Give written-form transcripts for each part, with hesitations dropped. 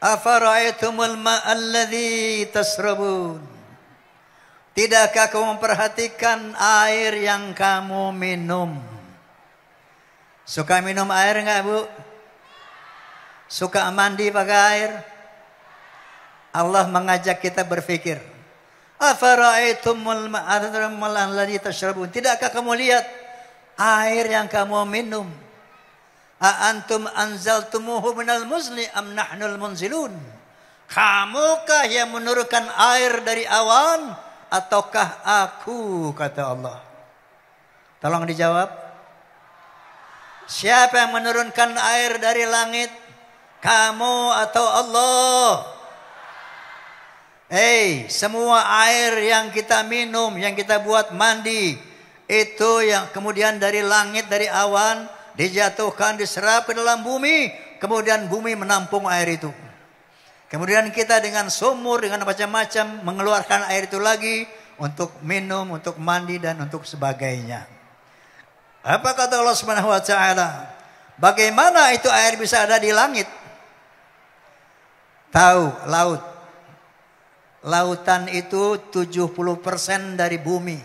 Afara'aitumul ma'alladzi tasrabun. Tidakkah kamu memperhatikan air yang kamu minum? Suka minum air enggak, Bu? Suka mandi pakai air? Allah mengajak kita berpikir. Afara'aitumul ma'alladzi tasrabun. Tidakkah kamu lihat air yang kamu minum? A antum anzaltumuhu minal muzni am nahnul munzilun? Kamukah yang menurunkan air dari awan ataukah aku, kata Allah? Tolong dijawab. Siapa yang menurunkan air dari langit? Kamu atau Allah? Semua air yang kita minum, yang kita buat mandi, itu yang kemudian dari langit, dari awan, dijatuhkan, diserap ke dalam bumi, kemudian bumi menampung air itu. Kemudian kita dengan sumur, dengan macam-macam mengeluarkan air itu lagi untuk minum, untuk mandi, dan untuk sebagainya. Apa kata Allah Subhanahu wa taala? Bagaimana itu air bisa ada di langit? Tahu, laut. Lautan itu 70% dari bumi.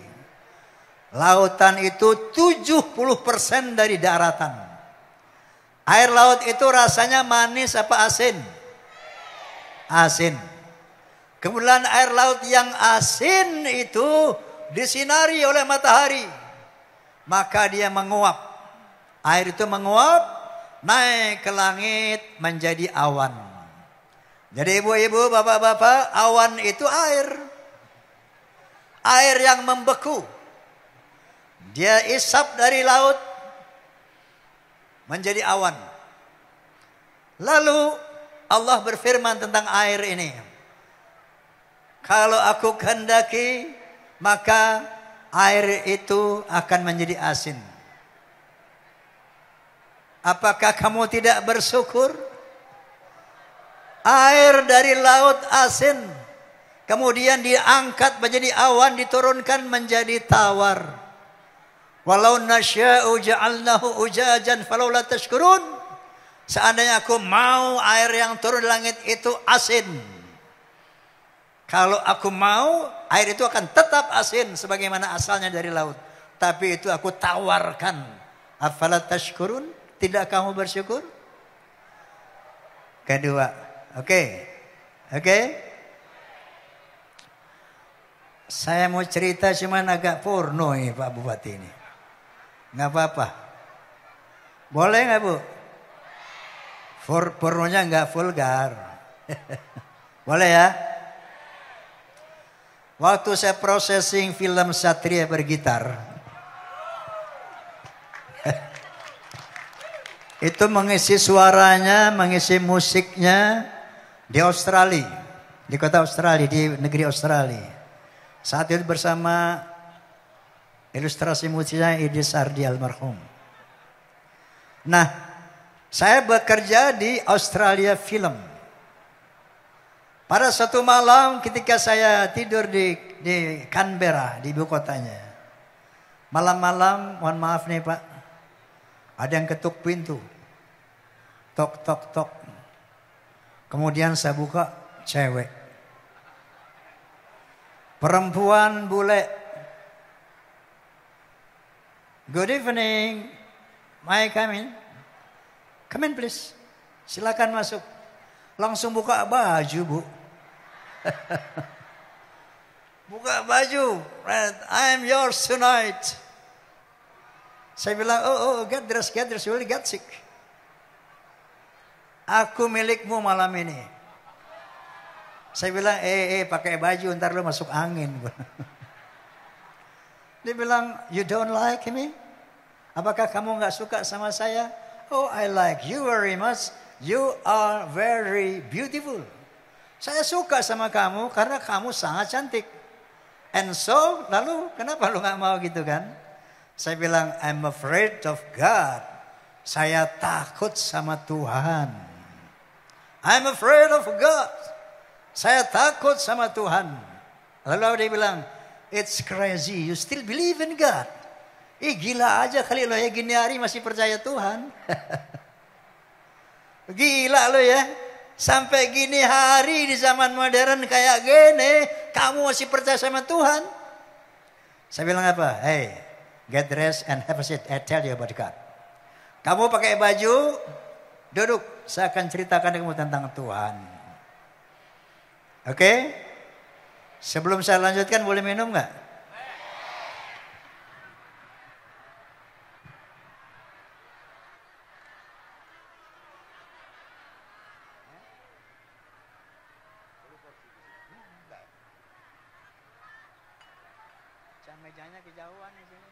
Lautan itu 70% dari daratan. Air laut itu rasanya manis apa asin? Asin. Kemudian air laut yang asin itu disinari oleh matahari, maka dia menguap. Air itu menguap, naik ke langit menjadi awan. Jadi ibu-ibu, bapak-bapak, awan itu air. Air yang membeku. Dia isap dari laut menjadi awan. Lalu Allah berfirman tentang air ini. Kalau aku kehendaki, maka air itu akan menjadi asin. Apakah kamu tidak bersyukur? Air dari laut asin, kemudian diangkat menjadi awan, diturunkan menjadi tawar. Walau nasya'u ja'alnahu ujajan falaula tashkurun. Seandainya aku mau air yang turun dari langit itu asin, kalau aku mau, air itu akan tetap asin sebagaimana asalnya dari laut. Tapi itu aku tawarkan. Afala tashkurun? Tidak kamu bersyukur? Kedua. Oke. Saya mau cerita cuman agak porno ini Pak Bupati ini. Nggak apa-apa. Boleh nggak Bu? Pornonya nggak vulgar. Boleh ya? Waktu saya processing film Satria Bergitar, itu mengisi suaranya, mengisi musiknya di Australia, di kota Australia, di negeri Australia. Saat itu bersama ilustrasi musiknya Idris Ardi almarhum. Nah, saya bekerja di Australia Film. Pada suatu malam ketika saya tidur di Canberra, di ibu kotanya. Malam-malam, mohon maaf nih Pak, ada yang ketuk pintu. Tok, tok, tok. Kemudian saya buka, cewek. Perempuan bule. Good evening. May I come in? Come in please. Silakan masuk. Langsung buka baju, Bu. Buka baju. I am yours tonight. Saya bilang, oh, get dressed, you will get sick. Aku milikmu malam ini. Saya bilang, pakai baju, ntar lu masuk angin. Dia bilang, you don't like me? Apakah kamu gak suka sama saya? Oh, I like you very much. You are very beautiful. Saya suka sama kamu karena kamu sangat cantik. And so, lalu kenapa lu gak mau gitu kan? Saya bilang, I'm afraid of God. Saya takut sama Tuhan. I'm afraid of God. Saya takut sama Tuhan. Lalu dia bilang, it's crazy. You still believe in God. Gila aja kali lo ya, gini hari masih percaya Tuhan. Gila lo ya. Sampai gini hari di zaman modern kayak gini, kamu masih percaya sama Tuhan? Saya bilang apa? Hey, get dressed and have a seat. I tell you about God. Kamu pakai baju, duduk. Saya akan ceritakan kamu tentang Tuhan. Oke? Sebelum saya lanjutkan, boleh minum nggak? Mejanya kejauhan di sini.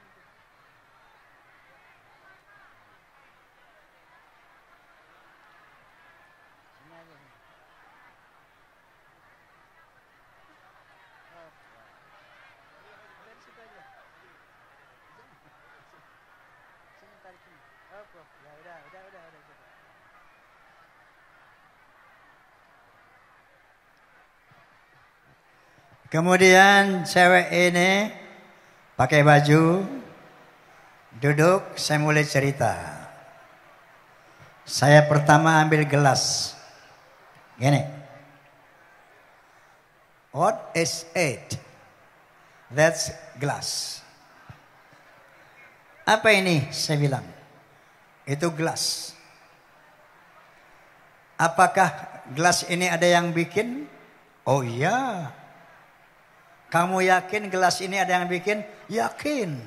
Sini aja. Dari situ aja. Sini tarik sini. Ya udah. Kemudian cewek ini pakai baju, duduk, saya mulai cerita. Saya pertama ambil gelas. Gini. What is it? That's glass. Apa ini? Saya bilang. Itu gelas. Apakah gelas ini ada yang bikin? Oh iya. Kamu yakin gelas ini ada yang bikin? Yakin.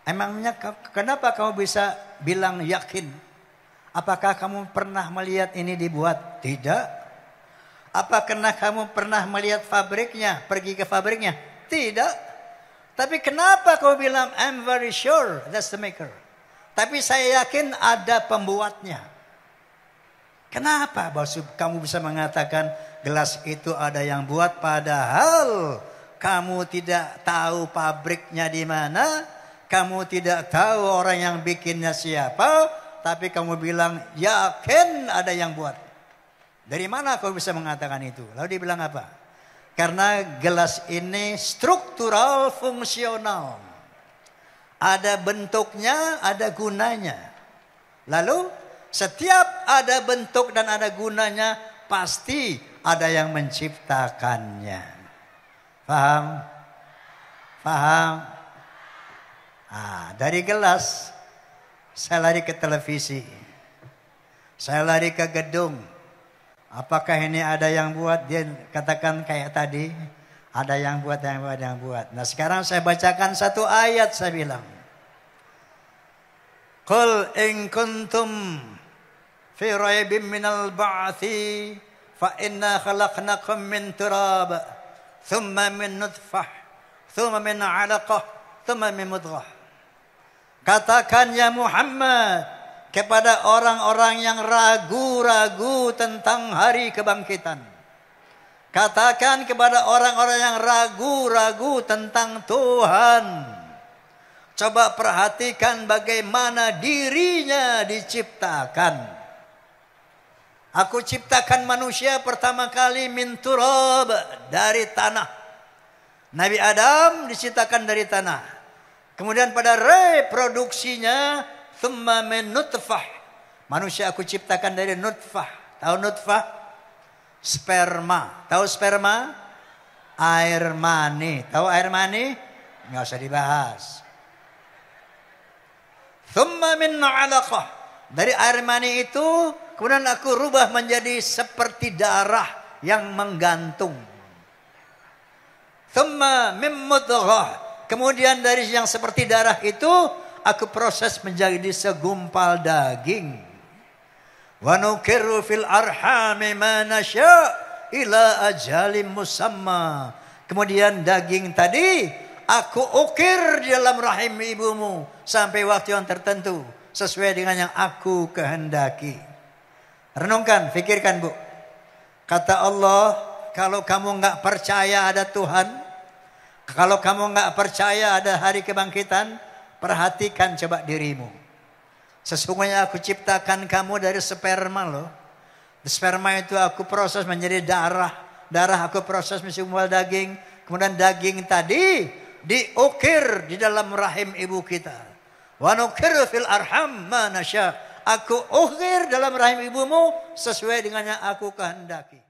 Emangnya kenapa kamu bisa bilang yakin? Apakah kamu pernah melihat ini dibuat? Tidak. Apakah kamu pernah melihat fabriknya? Pergi ke fabriknya? Tidak. Tapi kenapa kamu bilang I'm very sure that's the maker? Tapi saya yakin ada pembuatnya. Kenapa kamu bisa mengatakan gelas itu ada yang buat padahal kamu tidak tahu pabriknya di mana, kamu tidak tahu orang yang bikinnya siapa, tapi kamu bilang yakin ada yang buat. Dari mana kamu bisa mengatakan itu? Lalu dia bilang apa? Karena gelas ini struktural fungsional. Ada bentuknya, ada gunanya. Lalu setiap ada bentuk dan ada gunanya, pasti ada yang menciptakannya. Paham? Paham? Dari gelas, saya lari ke televisi. Saya lari ke gedung. Apakah ini ada yang buat? Dia katakan kayak tadi, ada yang buat, yang buat. Nah sekarang saya bacakan satu ayat, saya bilang. Qul in kuntum fi raibin minal ba'thi fa inna khalaqnakum min turab thumma min nutfah thumma min 'alaqah thumma min mudghah. Katakan ya Muhammad kepada orang-orang yang ragu-ragu tentang hari kebangkitan. Katakan kepada orang-orang yang ragu-ragu tentang Tuhan. Coba perhatikan bagaimana dirinya diciptakan. Aku ciptakan manusia pertama kali min turab, dari tanah. Nabi Adam diciptakan dari tanah. Kemudian pada reproduksinya thumma min nutfah. Manusia aku ciptakan dari nutfah. Tahu nutfah? Sperma. Tahu sperma? Air mani. Tahu air mani? Nggak usah dibahas. Thumma min 'alaqah. Dari air mani itu kemudian aku rubah menjadi seperti darah yang menggantung. Thumma min mudghah. Kemudian dari yang seperti darah itu aku proses menjadi segumpal daging. Wa nukirru fil arhami ma nasya ila ajalim musamma. Kemudian daging tadi aku ukir di dalam rahim ibumu sampai waktu yang tertentu sesuai dengan yang aku kehendaki. Renungkan, pikirkan Bu. Kata Allah, kalau kamu nggak percaya ada Tuhan, kalau kamu nggak percaya ada hari kebangkitan, perhatikan coba dirimu. Sesungguhnya aku ciptakan kamu dari sperma loh. Sperma itu aku proses menjadi darah. Darah aku proses menjadi segumpal daging. Kemudian daging tadi diukir di dalam rahim ibu kita. Wa nukiru fil arham ma nasya. Aku ukir dalam rahim ibumu sesuai dengan yang aku kehendaki.